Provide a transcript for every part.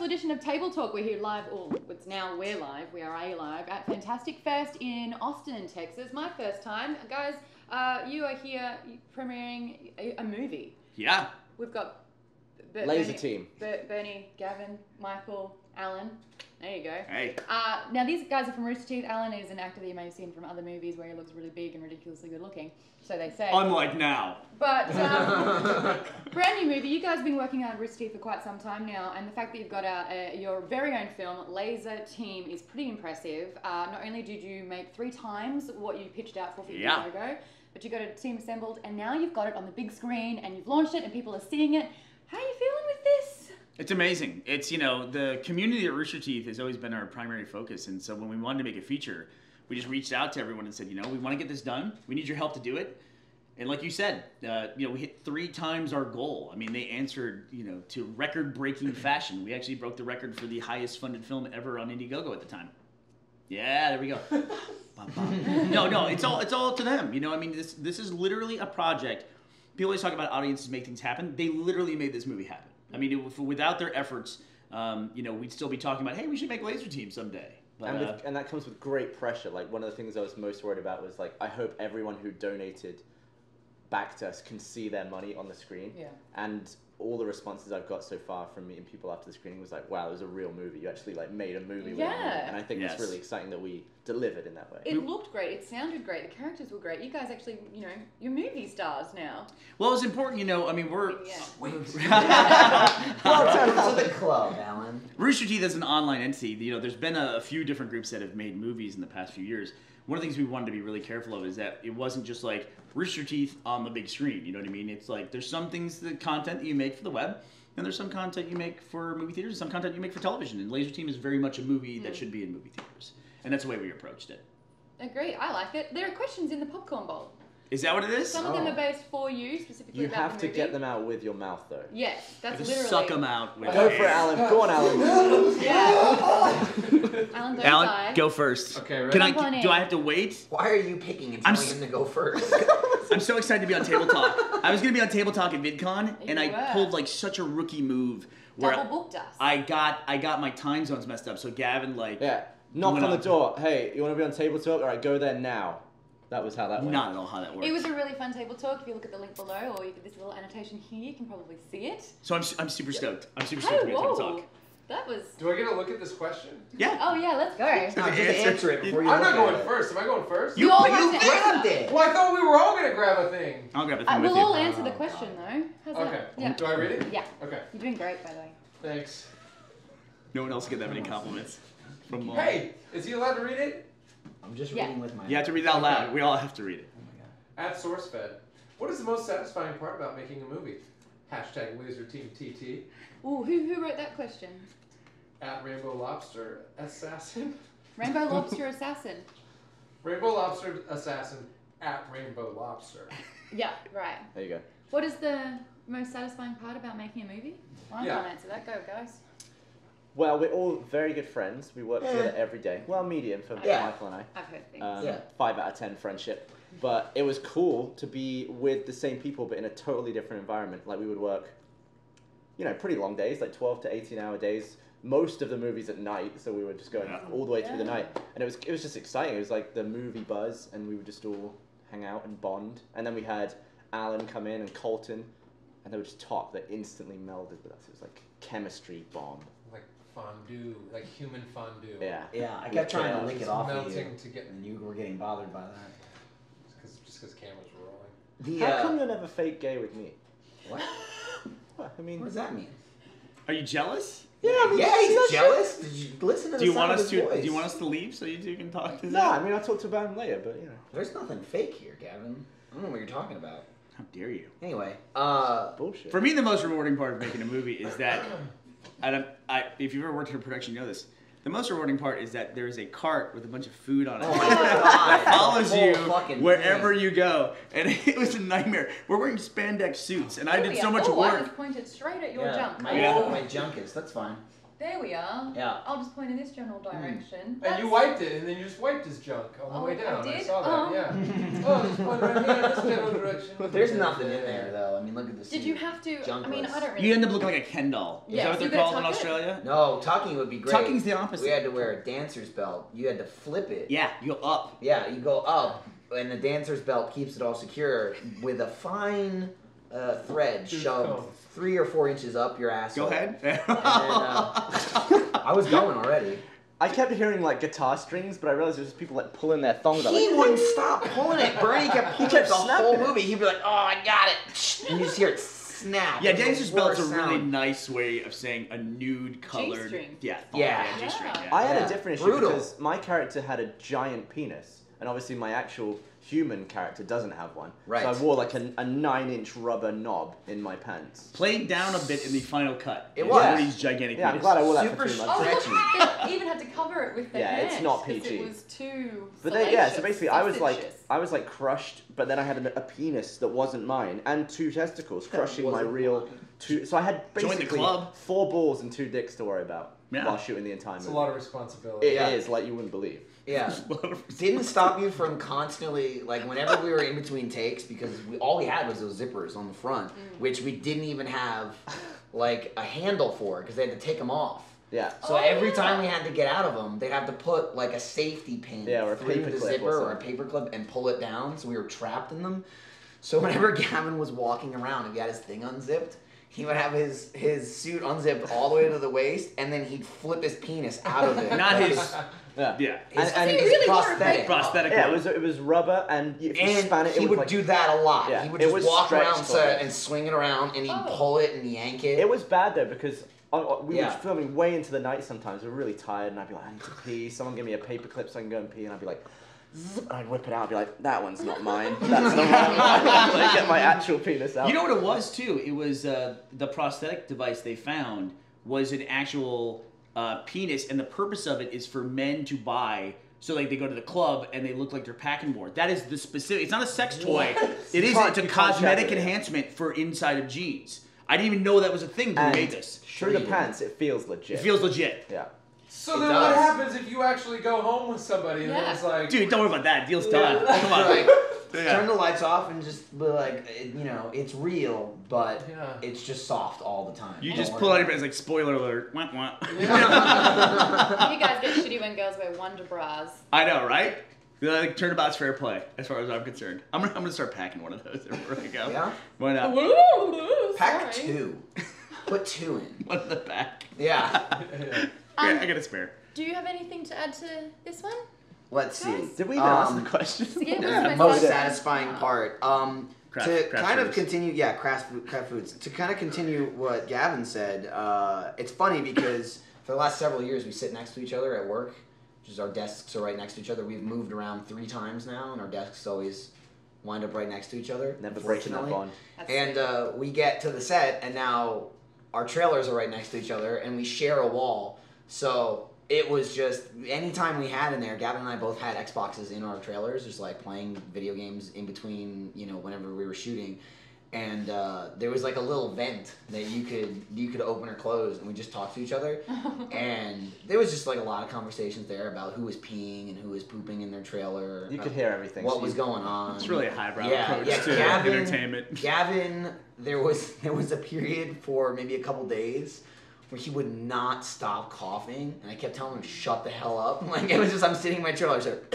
special edition of Table Talk. We're here live, or it's now we're live, we are live at Fantastic Fest in Austin, Texas. My first time. Guys, you are here premiering a movie. Yeah. We've got Lazer Team. Burnie, Gavin, Michael, Alan. There you go. Hey. Now these guys are from Rooster Teeth. Alan is an actor that you may have seen from other movies where he looks really big and ridiculously good looking. So they say. Unlike now. But brand new movie. You guys have been working on Rooster Teeth for quite some time now, and the fact that you've got your very own film, Lazer Team, is pretty impressive. Not only did you make 3 times what you pitched out for the logo, but you got a team assembled, and now you've got it on the big screen, and you've launched it, and people are seeing it. How are you feeling with this? It's amazing. It's, you know, the community at Rooster Teeth has always been our primary focus, and so when we wanted to make a feature, we just reached out to everyone and said, you know, we want to get this done. We need your help to do it. And like you said, you know, we hit 3 times our goal. I mean, they answered, you know, to record-breaking fashion. We actually broke the record for the highest-funded film ever on Indiegogo at the time. Yeah, there we go. No, it's all up to them. You know, I mean, this is literally a project. People always talk about audiences make things happen. They literally made this movie happen. I mean, without their efforts, you know, we'd still be talking about, hey, we should make Lazer Team someday. But, and that comes with great pressure. Like, one of the things I was most worried about was, like, I hope everyone who donated back to us can see their money on the screen. Yeah. And all the responses I've got so far from meeting people after the screening was like, wow, it was a real movie. You actually like made a movie with a movie. And I think it's really exciting that we delivered in that way. It looked great. It sounded great. The characters were great. You guys actually, you know, you're movie stars now. Well, it's important, you know, I mean, we're... Welcome to the club, Alan. Rooster Teeth is an online entity. You know, there's been a few different groups that have made movies in the past few years. One of the things we wanted to be really careful of is that it wasn't just like Rooster Teeth on the big screen, you know what I mean? It's like there's some things, the content that you make for the web, and there's some content you make for movie theaters, and some content you make for television. And Lazer Team is very much a movie that should be in movie theaters. And that's the way we approached it. Agree, I like it. There are questions in the popcorn bowl. Is that what it is? Some of them are based for you, specifically You about have the to movie. get them out with your mouth, though. Yes, that's Just literally... suck them out. With Go for it, Alan. Go on, Alan. Yeah. Alan, don't Alan, die. go first. Okay, ready? Do I have to wait? Why are you picking and telling him to go first? I'm so excited to be on Table Talk. I was going to be on Table Talk at VidCon, and I were. pulled like such a rookie move where Double booked us. I got my time zones messed up. So Gavin like knock on the door. Hey, you want to be on Table Talk? All right, go there now. That was how that went. Not at all how that works. It was a really fun table talk. If you look at the link below, or you get this little annotation here, you can probably see it. So I'm super stoked. I'm super stoked to be on Table Talk. That was... Do I get a look at this question? Yeah. Oh yeah, let's go. No, just answer it before you I'm look not going at it. first. Am I going first? You grabbed it. Well, I thought we were all going to grab a thing. I'll grab the thing with We'll you. all answer the question though. How's Okay. that? Yeah. Do I read it? Yeah. Okay. You're doing great, by the way. Thanks. No one else get that many compliments from Mom. Hey, is he allowed to read it? I'm just reading with my... You have to read it out loud. We all have to read it. At SourceFed. What is the most satisfying part about making a movie? Hashtag Lazer Team TT. Ooh, who wrote that question? At Rainbow Lobster Assassin. Rainbow Lobster Assassin. Rainbow Lobster Assassin at Rainbow Lobster. Yeah, right. There you go. What is the most satisfying part about making a movie? I can't answer that. Go, guys. Well, we're all very good friends. We work together every day. Well, medium for Michael and I. I've heard things. 5 out of 10 friendship. But it was cool to be with the same people, but in a totally different environment. Like, we would work, you know, pretty long days, like 12 to 18-hour days. Most of the movies at night, so we were just going all the way through the night. And it was just exciting. It was like the movie buzz, and we would just all hang out and bond. And then we had Alan come in and Colton, and they would just talk. They instantly melded with us. It was like chemistry bomb. Like fondue, like human fondue. Yeah. Yeah, I kept trying to lick it off of you, melting to get... and you were getting bothered by that. Just because cameras were rolling. How come you're never fake gay with me? What? What? I mean, What does that mean? Are you jealous? Yeah, I mean, he's jealous. Did you listen to Do the you want sound us of to? his voice? Do you want us to leave so you two can talk to No, them? I mean, I'll talk to about him later, but, you know. There's nothing fake here, Gavin. I don't know what you're talking about. How dare you? Anyway, Bullshit. For me, the most rewarding part of making a movie is that, if you've ever worked in a production, you know this. The most rewarding part is that there is a cart with a bunch of food on it that follows you wherever you go, and it was a nightmare. We're wearing spandex suits, and I did so much I work. just pointed straight at your junk. My junk is. That's fine. There we are. Yeah. I'll just point in this general direction. And you wiped it, and then you just wiped his junk on the way down. I did? saw that, yeah. Oh, just point right here in this general direction. There's nothing in there though. I mean, look at this. Did you have to? I mean, I don't really. You end up looking like a Ken doll. Is Yeah, that what so you they're gotta called in tuck it? Australia? No, tucking would be great. Tucking's the opposite. We had to wear a dancer's belt. You had to flip it. Yeah, you go up. Yeah, you go up, and the dancer's belt keeps it all secure with a fine thread shoved 3 or 4 inches up your asshole. Go ahead. And then, I was going already. I kept hearing like guitar strings, but I realized it was people like pulling their thongs out. He Like, wouldn't stop pulling it. Bernie kept pulling it the whole snapping it. movie. He'd be like, "Oh, I got it," and you just hear it snap. Yeah, It's the dancer's belt's a worst really sound. nice way of saying a nude colored. G-string. Yeah. Yeah. G-string. Yeah. Yeah. I had Yeah. a different issue Brutal. because my character had a giant penis, and obviously my actual human character doesn't have one. Right. So I wore like a 9-inch rubber knob in my pants. Played down a bit in the final cut. It was. Woody's gigantic Yeah, I'm penis. glad I wore that Super for 3 months. Oh, stretchy. look, they even had to cover it with their Yeah, it's hand not 'cause PG. It was too. But then, yeah, so salacious, basically I was sausacious. crushed, but then I had a penis that wasn't mine, and 2 testicles crushing my wasn't real mine. 2. So I had Join the basically club. 4 balls and 2 dicks to worry about Yeah. while shooting the entire It's movie. a lot of responsibility. It Yeah. is, like you wouldn't believe. Yeah. Didn't stop you from constantly, like, whenever we were in between takes, because all we had was those zippers on the front, which we didn't even have, like, a handle for, because they had to take them off. Yeah. So Oh, every yeah. time we had to get out of them, they'd have to put, like, a safety pin Yeah, or a through paper the clip or zipper or a something. paper clip and pull it down, so we were trapped in them. So whenever Gavin was walking around, if he had his thing unzipped, he would have his suit unzipped all the way to the waist, and then he'd flip his penis out of it. Not his. Yeah. Yeah. His, And So you his really wore a prosthetic. fake- Prosthetic. Yeah, one. it was rubber, and if you And span it, it he would would like, do that a lot. Yeah, He would it just was walk stretched around a set bit. and swing it around, and he'd Oh. pull it and yank it. It was bad though because we Yeah. were filming way into the night sometimes. We were really tired, and I'd be like, I need to pee. Someone give me a paper clip so I can go and pee, and I'd be like, zip, and I'd whip it out. I'd be like, that one's not mine. That's the wrong one. Like, get my actual penis out. You know what it was too? It was the prosthetic device they found was an actual penis, and the purpose of it is for men to buy. So like they go to the club and they look like they're packing more. That is the specific. It's not a sex toy. It is. It's a You can't cosmetic check it. enhancement for inside of jeans. I didn't even know that was a thing when And we made this. through the pants, it feels legit. It feels legit. Yeah. So It then does. what happens if you actually go home with somebody and then Yeah. it's like, Dude, don't worry about that. Deal's done. Come on. Like, Yeah. turn the lights off and just be like, you know, it's real, but Yeah. it's just soft all the time. You Don't just worry pull out about your it's like spoiler alert. Wah, wah. You guys get shitty when girls wear Wonder Bras. I know, right? Like, turnabout's fair play, as far as I'm concerned. I'm gonna start packing one of those everywhere I go. Yeah? Why not? Pack Sorry. 2. Put 2 in. One in the back. Yeah. yeah. Yeah, I got a spare. Do you have anything to add to this one? Let's see. Did we even ask the Um, question? Yeah, The that's most my satisfying part. Craft- To craft kind of foods. continue, craft foods. To kind of continue what Gavin said, it's funny because for the last several years we sit next to each other at work, which is our desks are right next to each other. We've moved around 3 times now, and our desks always wind up right next to each other. Never breaking that unfortunately. bond. That's And sweet. we get to the set, and now our trailers are right next to each other, and we share a wall. So it was just anytime we had in there, Gavin and I both had Xboxes in our trailers, just like playing video games in between, you know, whenever we were shooting. And there was like a little vent that you could open or close, and we just talked to each other. And there was just like a lot of conversations there about who was peeing and who was pooping in their trailer. You could hear everything. what so was you- going on. It's really a highbrow Yeah, approach yeah, to Gavin- entertainment. Gavin, there was a period for maybe a couple days where he would not stop coughing, and I kept telling him to shut the hell up. Like it was just I'm sitting in my trailer, I was like,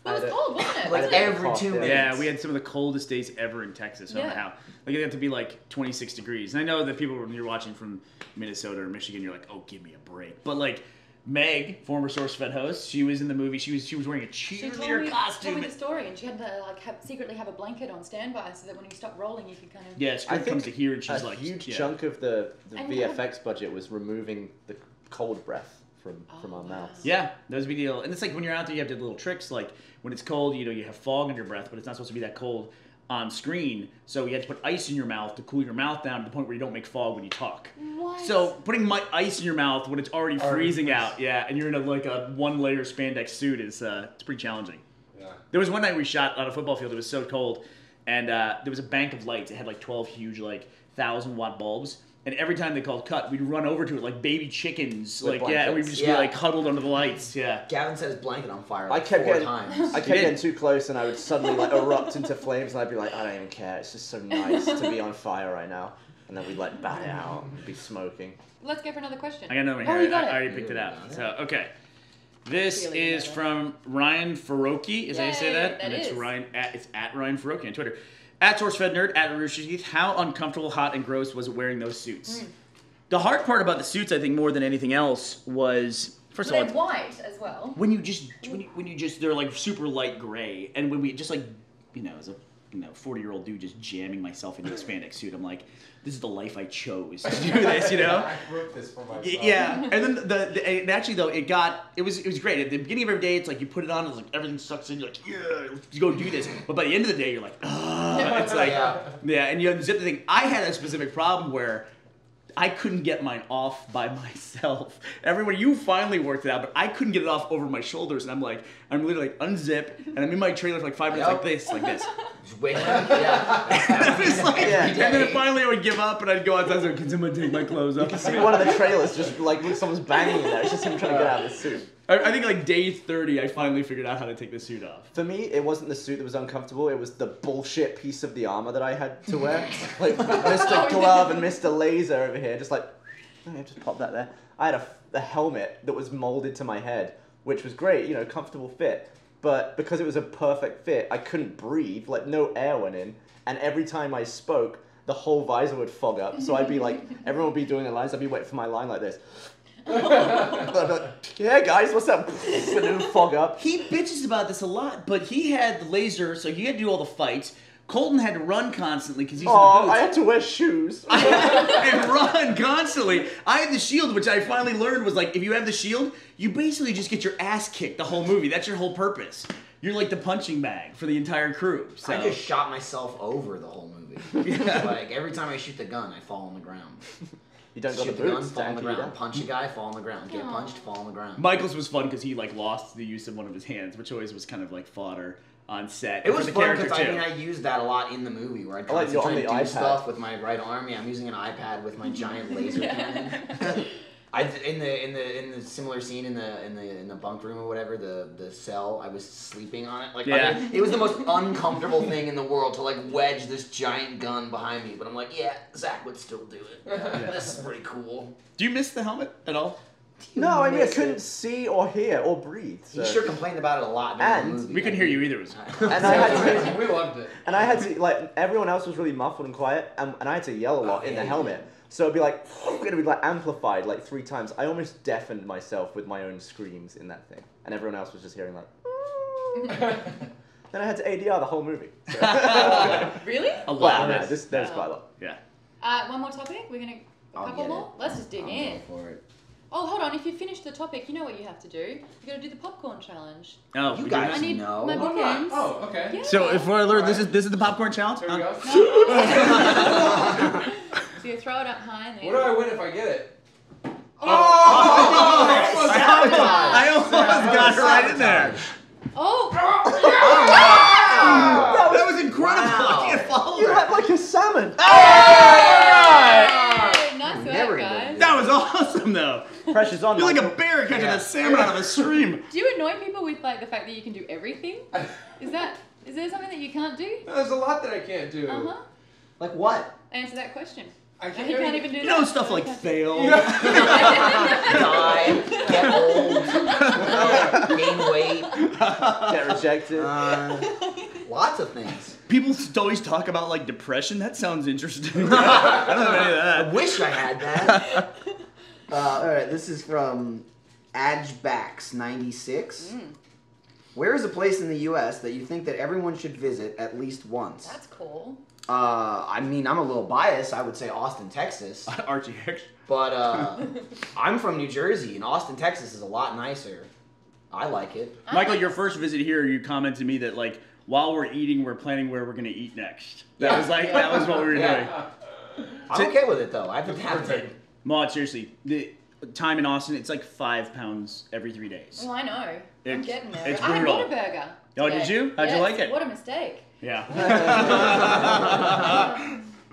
Well, it was cold, wasn't it? like Wasn't it? every Cough, 2 yeah. minutes. Yeah, we had some of the coldest days ever in Texas. I don't know Yeah. how. Like, it had to be like 26 degrees. And I know that people, when you're watching from Minnesota or Michigan, you're like, oh, give me a break. But, like, Meg, former SourceFed host, she was in the movie. She was wearing a She told cheerleader me costume. the story, and she had to like secretly have a blanket on standby so that when you stopped rolling, you could kind of. Yeah, I Squid think comes to here and she's a like, huge yeah. chunk of the And VFX budget was removing the cold breath from Oh, our wow. mouths. Yeah, that was a big deal. And it's like when you're out there, you have to do little tricks. Like when it's cold, you know, you have fog in your breath, but it's not supposed to be that cold on screen. So you had to put ice in your mouth to cool your mouth down to the point where you don't make fog when you talk. What? So putting ice in your mouth when it's already freezing freeze. out, yeah, and you're in a 1-layer spandex suit is it's pretty challenging. Yeah. There was one night we shot on a football field. It was so cold, and there was a bank of lights. It had like 12 huge 1,000-watt bulbs, And every time they called cut, we'd run over to it like baby chickens. With Like, yeah, and we'd blankets. just be like huddled under the lights. Yeah. Gavin set his blanket on fire I like kept 4 getting- times. I kept getting too close and I would suddenly like erupt into flames and I'd be like, I don't even care. It's just so nice to be on fire right now. And then we'd like bat it out and be smoking. Let's go for another question. I got another one Oh, here. you got I it. already picked it out. So, okay. This Feeling is better. from Ryan Faroki. Is that how you say Yay, that? that And it's is. it's at Ryan Faroki on Twitter. At SourceFedNERD, at Rooster Teeth. How uncomfortable, hot, and gross was it wearing those suits? The hard part about the suits, I think, more than anything else, was first But of they're all, white as well. when you just they're like super light gray, and when we just like as a 40-year-old dude just jamming myself into a spandex suit, I'm like, this is the life I chose to do this, I wrote this for myself. Yeah, and then and actually though it was great. At the beginning of every day, it's like you put it on, it's like everything sucks in. You're like, yeah, let's go do this. But by the end of the day, you're like, ah, it's like, yeah, and you unzip the thing. I had a specific problem where I couldn't get mine off by myself. Everyone, you finally worked it out, but I couldn't get it off over my shoulders, and I'm literally like unzip, and I'm in my trailer for like 5 minutes like this. Just wait. Yeah. It's like, and then finally I would give up and I'd go outside and say, can someone take my clothes off? You see one of the trailers just like someone's banging in there. It's just him trying to get out of the suit. I think like day 30 I finally figured out how to take the suit off. For me, it wasn't the suit that was uncomfortable. It was the bullshit piece of the armor that I had to wear. Like Mr. Glove and Mr. Laser over here, just like, just pop that there. I had a helmet that was molded to my head, which was great, comfortable fit. But because it was a perfect fit, I couldn't breathe. Like no air went in, and every time I spoke, the whole visor would fog up. So I'd be like, everyone would be doing their lines. I'd be waiting for my line like this. I'd be like, yeah, guys, what's up? And it would fog up. He bitches about this a lot, but he had the laser, so he had to do all the fights. Colton had to run constantly because he's in the boots. I had to wear shoes. And run constantly. I had the shield, which I finally learned was like, if you have the shield, you basically just get your ass kicked the whole movie. That's your whole purpose. You're like the punching bag for the entire crew. So. I just shot myself over the whole movie. Like every time I shoot the gun, I fall on the ground. You don't got Shoot the the gun, boots to fall on the anchor you ground. down. Punch a guy, fall on the ground. Get punched, fall on the ground. Michael's was fun because he like lost the use of one of his hands, which always was kind of like fodder on set. It was for the fun character because too. I used that a lot in the movie where I'd like you're on constantly the do iPad. stuff with my right arm. Yeah, I'm using an iPad with my giant laser cannon. In the similar scene in the bunk room or whatever, the cell, I was sleeping on it. Like it was the most uncomfortable thing in the world to like wedge this giant gun behind me. But I'm like, yeah, Zach would still do it. This is pretty cool. Do you miss the helmet at all? No, I mean, I couldn't see or hear or breathe. So. He sure complained about it a lot during And the movie. We couldn't hear you either. And I had to, We loved it. and I had to, like, everyone else was really muffled and quiet, and I had to yell a lot in the helmet. So it'd be like, amplified like 3 times. I almost deafened myself with my own screams in that thing. And everyone else was just hearing like, then I had to ADR the whole movie. So. Really? A lot Wow, of no, it. there's quite a lot. Yeah. One more topic? We're going to... A I'll couple get more? it. Let's just dig in. Go for it. Oh, hold on. If you finish the topic, you know what you have to do. You got to do the popcorn challenge. Oh, You we guys do I that? need know. my bookends. Oh, okay. Yeah. So if I learn, this is the popcorn challenge. Here we go. So you throw it up high and then... What do I win if I get it? I almost got right in there. Oh! That was incredible. I can't follow You that. had like a salmon. Hey, nice Never work, guys. even- That was awesome, though. Pressure's on. You're like a Michael. bear catching Yeah. a salmon out of a stream. Do you annoy people with like the fact that you can do everything? Is there something that you can't do? There's a lot that I can't do. Uh-huh. Like what? Answer that question. I He can't even do You that. know stuff like fail. Die, get old, gain weight, Get rejected. lots of things. People always talk about like depression. That sounds interesting. I don't have any of I that. wish I had that. All right, this is from Adgebacks96. Where is a place in the U.S. that you think that everyone should visit at least once? That's cool. I mean, I'm a little biased. I would say Austin, Texas. Archie Hicks. But I'm from New Jersey, and Austin, Texas is a lot nicer. I like it. Michael, your first visit here, you commented to me that like while we're eating, we're planning where we're gonna eat next. That was like that was what we were doing. I'm okay with it, though. I've been having Maud, seriously, the time in Austin, it's like 5 pounds every 3 days. Well, I know. I'm It's- getting there. it's I had brutal. Whataburger. Oh, did you? How'd you like it? What a mistake. Yeah.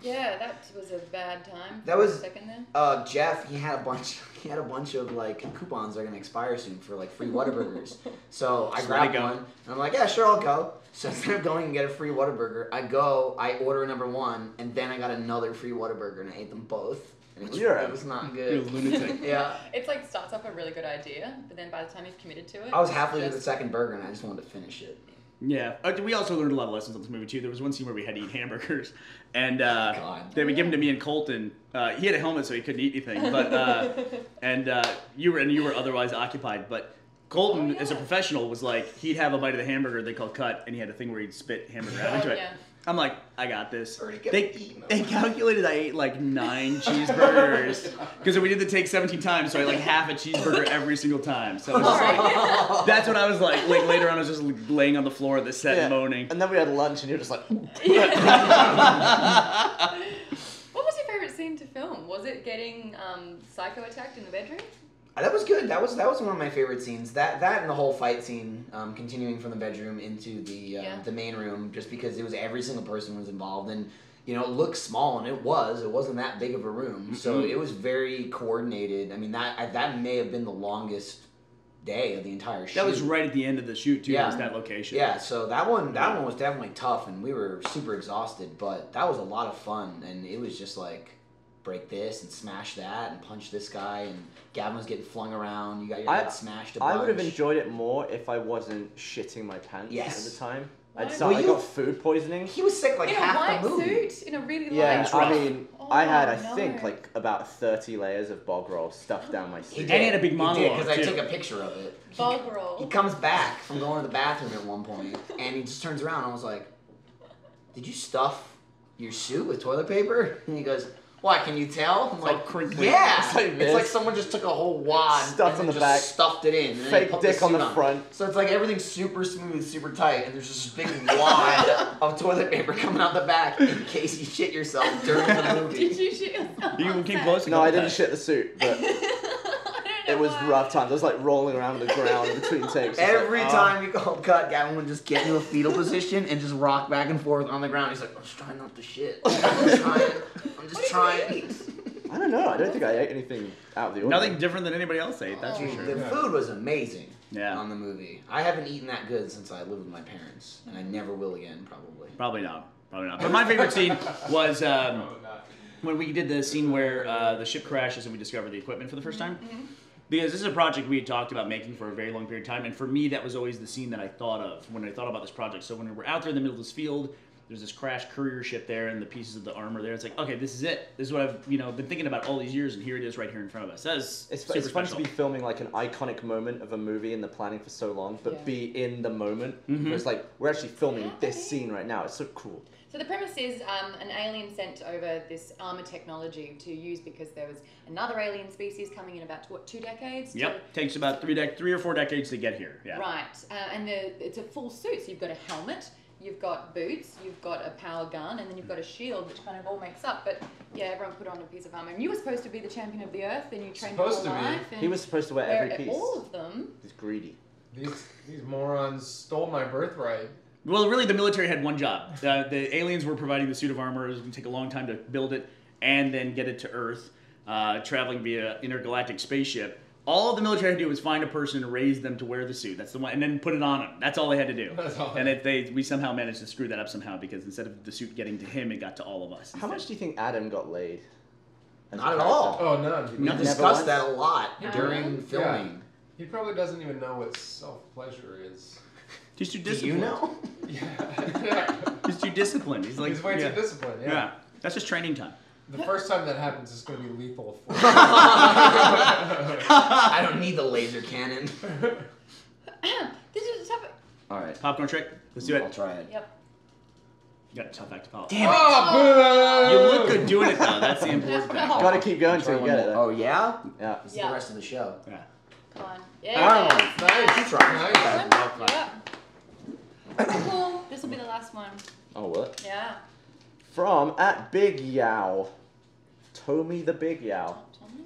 Yeah, that was a bad time. That was- for a second there. Jeff, he had a bunch of like coupons that are gonna expire soon for like free Whataburgers. So I grabbed one and I'm like, yeah, sure, I'll go. So instead of going and get a free Whataburger, I order number 1, and then I got another free Whataburger, and I ate them both. And it was not You're a good. lunatic. Yeah. It's like starts off a really good idea, but then by the time you've committed to it, I was halfway through just- the second burger, and I just wanted to finish it. Yeah, we also learned a lot of lessons on this movie too. There was one scene where we had to eat hamburgers, and God. they would give them to me and Colton. He had a helmet, so he couldn't eat anything. But you were otherwise occupied. But Colton, as a professional, was like he'd have a bite of the hamburger they call cut, and he had a thing where he'd spit hamburger out into it. Yeah. I'm like, I got this. Already get They eaten. calculated I ate like 9 cheeseburgers because we did the take 17 times, so I ate like half a cheeseburger every single time. So it was just like, that's what I was like. Like later on, I was just laying on the floor of the set moaning. And then we had lunch, and you're just like, What was your favorite scene to film? Was it getting psycho attacked in the bedroom? That was good. That was one of my favorite scenes. That and the whole fight scene, continuing from the bedroom into the main room, just because it was every single person was involved, and it looked small, and it wasn't that big of a room, so it was very coordinated. I mean, that may have been the longest day of the entire shoot. That was right at the end of the shoot too. Yeah. Was that location? Yeah, so that one was definitely tough, and we were super exhausted, but that was a lot of fun, and it was just like break this and smash that and punch this guy, and Gavin was getting flung around. You got your head smashed a bunch. I would have enjoyed it more if I wasn't shitting my pants Yes. at the time. Why? I got food poisoning. He was sick like in a half white the movie. suit, in a really Yeah, light. I mean, I had, I no. think, like about 30 layers of bog roll stuffed down my He suit. And he had a big monologue, because I too. took a picture of it. Bog He roll. comes back from going to the bathroom at one point, and he just turns around and I was like, "Did you stuff your suit with toilet paper?" And he goes, "Why? Can you tell?" I'm It's all like, crinkly. "Yeah." It's like It's this. like someone just took a whole wad Stuffed and on then the just back. stuffed it in. And then Fake he put dick on suit the front. So it's like everything's super smooth, super tight, and there's just this big wad of toilet paper coming out the back in case you shit yourself during the movie. Did you shoot yourself? You on came set? close. No, I didn't shit the suit, but I don't it was know why. rough times. I was like rolling around on the ground between takes. It's Every like, time you called cut, Gavin would just get into a fetal position and just rock back and forth on the ground. He's like, "I'm just trying not to shit. I'm just trying. I'm just trying." I don't know. I don't think I ate anything out of the ordinary. Nothing different than anybody else ate. That's for Oh. sure. The food was amazing Yeah. on the movie. I haven't eaten that good since I lived with my parents, and I never will again, probably. Probably not. Probably not. But my favorite scene was when we did the scene where the ship crashes and we discover the equipment for the first time. Because this is a project we had talked about making for a very long period of time, and for me, that was always the scene that I thought of when I thought about this project. So when we were out there in the middle of this field, there's this crashed courier ship there, and the pieces of the armor there. It's like, okay, this is it. This is what I've been thinking about all these years, and here it is right here in front of us. That is It's super fun to special. be filming like an iconic moment of a movie in the planning for so long, but Yeah. be in the moment. Mhm. Where it's like, we're actually filming this scene right now. It's so cool. So the premise is an alien sent over this armor technology to use because there was another alien species coming in about 2 decades. Yep, takes about 3 or 4 decades to get here. Yeah. Right, and it's a full suit. So you've got a helmet, you've got boots, you've got a power gun, and then you've got a shield, which kind of all makes up. But yeah, everyone put on a piece of armor. And you were supposed to be the champion of the earth, and you trained your Supposed whole to be. life. And He was supposed to wear every piece. all of them. He's greedy. These morons stole my birthright. Well, really, the military had one job. The aliens were providing the suit of armor. It was going to take a long time to build it and then get it to Earth, traveling via intergalactic spaceship. All the military had to do was find a person and raise them to wear the suit. That's the one, and then put it on him. That's all they had to do. That's all. And we somehow managed to screw that up somehow because instead of the suit getting to him, it got to all of us. How much do you think Adam got laid? as a Not at character? all. Oh, none. We Nothing. discussed Never that a lot Yeah. during filming. He probably doesn't even know what self-pleasure is. He's too Do disciplined. you know? Yeah. He's too disciplined. He's like, He's way yeah. too disciplined, Yeah. yeah. That's just training time. The first time that happens is going to be lethal. For I don't need the laser cannon. This is a topic. All right. Popcorn trick. Let's do I'll it. try it. Yep. You got a tough act to follow. Damn it. Oh, You boo! look good doing it though. That's the important thing. Gotta keep going Try until you one get it. more. though. Oh, yeah? Yeah. This is Yeah. the rest of the show. Yeah. Come on. Oh, Yeah. Nice. You try. Nice. Yep. Cool. This will be the last one. Oh, what? Yeah. From at Big Yow. Tommy the Big Yow. Tommy?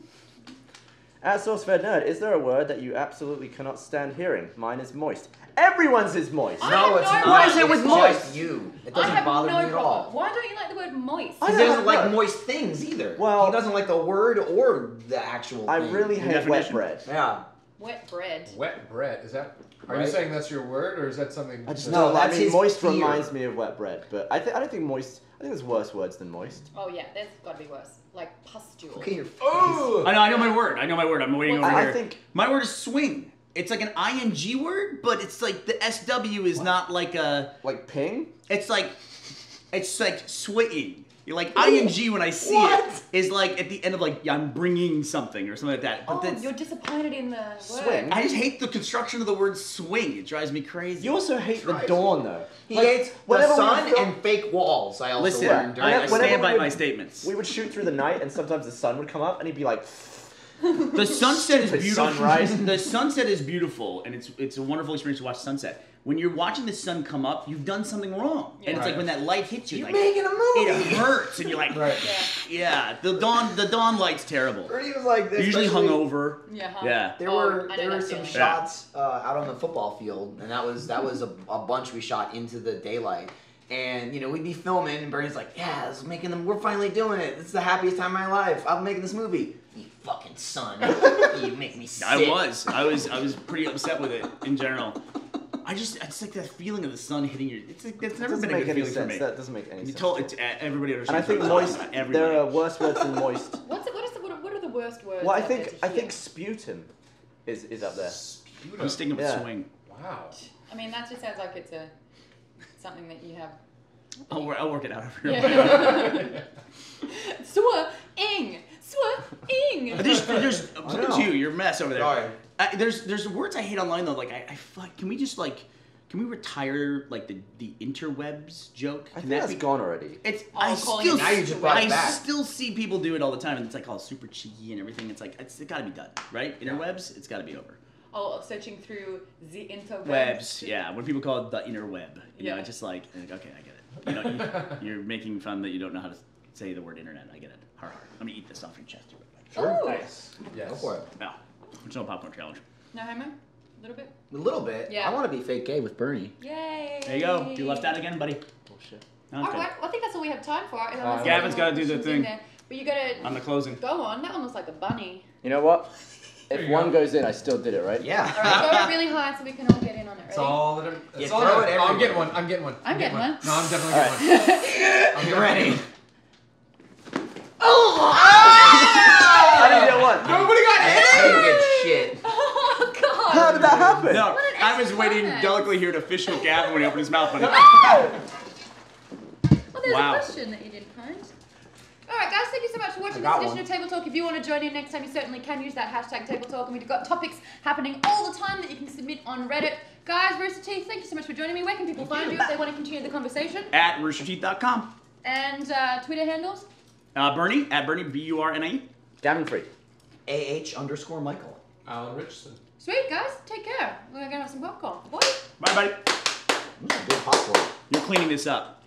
At SourceFedNERD, is there a word that you absolutely cannot stand hearing? Mine is moist. Everyone's is moist. I No, have it's no not. What is it with It's moist? just you. It I doesn't have bother no me at all. problem. Why don't you like the word moist? I He don't doesn't like know. moist things either. Well- he doesn't like the word or the actual I thing. really hate wet definition? bread. Yeah. Wet bread. Wet bread. Is that? Are you Right. saying that's your word, or is that something? I just No, don't. I that's mean, his moist fear. reminds me of wet bread, but I don't think moist. I think there's worse words than moist. Oh yeah, there's got to be worse. Like pustule. Look at your face. Oh! I know my word. I'm waiting over I here. think My word is swing. It's like an ing word, but it's like the SW is not like a. like ping. It's like swinging. You're like ing when I see it is like at the end of like I'm bringing something or something like that. But Oh, that's, you're disappointed in the word. Swing? I just hate the construction of the word swing. It drives me crazy. You also hate the dawn, though. He Like, hates the whenever we sun film- and fake walls. I also Listen, learned during I whenever stand we by would- my statements. We would shoot through the night, and sometimes the sun would come up, and he'd be like, The sunset is Stupid beautiful. sunrise. The sunset is beautiful, and it's a wonderful experience to watch sunset. When you're watching the sun come up, you've done something wrong, and it's Right. like when that light hits you, You're like making a movie. it hurts, and you're like, Right. Yeah. yeah. The dawn light's terrible. Bernie was like this. Usually especially- hungover. Yeah. Huh? Yeah. There Oh, were I know that some feeling. shots out on the football field, and that was a bunch we shot into the daylight. And you know we'd be filming, and Bernie's like, "Yeah, this is making them. We're finally doing it. This is the happiest time of my life. I'm making this movie." You fucking son, you make me sick. I was pretty upset with it in general. It's like that feeling of the sun hitting your. It's never doesn't been a make good any feeling sense. for me. That doesn't make any You sense. told it's everybody And understands. I think what I'm moist. talking about. Everybody. There are worse words than moist. What are the worst words? Well, I out there think to I hear? think sputum is up there. I'm sticking with Yeah. swing. Wow. I mean, that just sounds like it's something that you have. I'll work it out over here. Yeah. Swa-ing! Swa-ing! There's look at you, you're a mess over there. Sorry. There's words I hate online though. Like I fuck. Can we just like, can we retire like the interwebs joke? I Can think that's gone already. It's Oh, I calling still it Now you just brought it I back. still see people do it all the time, and it's like all super cheeky and everything. It's like it's got to be done, right? Interwebs, it's got to be over. Oh, searching through the interwebs. Webs, yeah. When people call it the inner web, you know, Yeah. it's just like okay, I get it. You know, you're making fun that you don't know how to say the word internet. I get it. Har har. I'm gonna eat this off your chest. Sure. Ooh. Nice. Yes. Go for it. No, there's no popcorn challenge. No homo? A little bit? A little bit. Yeah. I want to be fake gay with Bernie. Yay! There you go. You left out again, buddy. Bullshit. Okay. Alright, well, I think that's all we have time for. Unless Gavin's there's gotta do the more questions thing. in there. But you gotta On the closing. go on. That one looks like a bunny. You know what? There If you one go. goes in, I still did it, right? Yeah. Alright, throw it really high so we can all get in on it. That's Ready? all that. You That's all throw that. it Oh, I'm everywhere. getting one. I'm getting one. I'm getting one. No, I'm definitely All getting one. I'm You ready? I didn't get one. Nobody got I hit. didn't get shit. Oh, God! How did that happen? No, What an I was waiting climax. delicately here to fish with Gavin when he opened his mouth. But Well, there's Wow. a question that you didn't find. Alright guys, thank you so much for watching I this got edition one. of Table Talk. If you want to join in next time, you certainly can use that hashtag Table Talk, and we've got topics happening all the time that you can submit on Reddit. Guys, Rooster Teeth, thank you so much for joining me. Where can people find you if they want to continue the conversation? at roosterteeth.com. And Twitter handles? Bernie, at Bernie, Burnie. Gavin free. AH_Michael. Alan Ritchson. Sweet, guys. Take care. We're going to have some popcorn. Boy. Bye, buddy. Good popcorn. You're cleaning this up.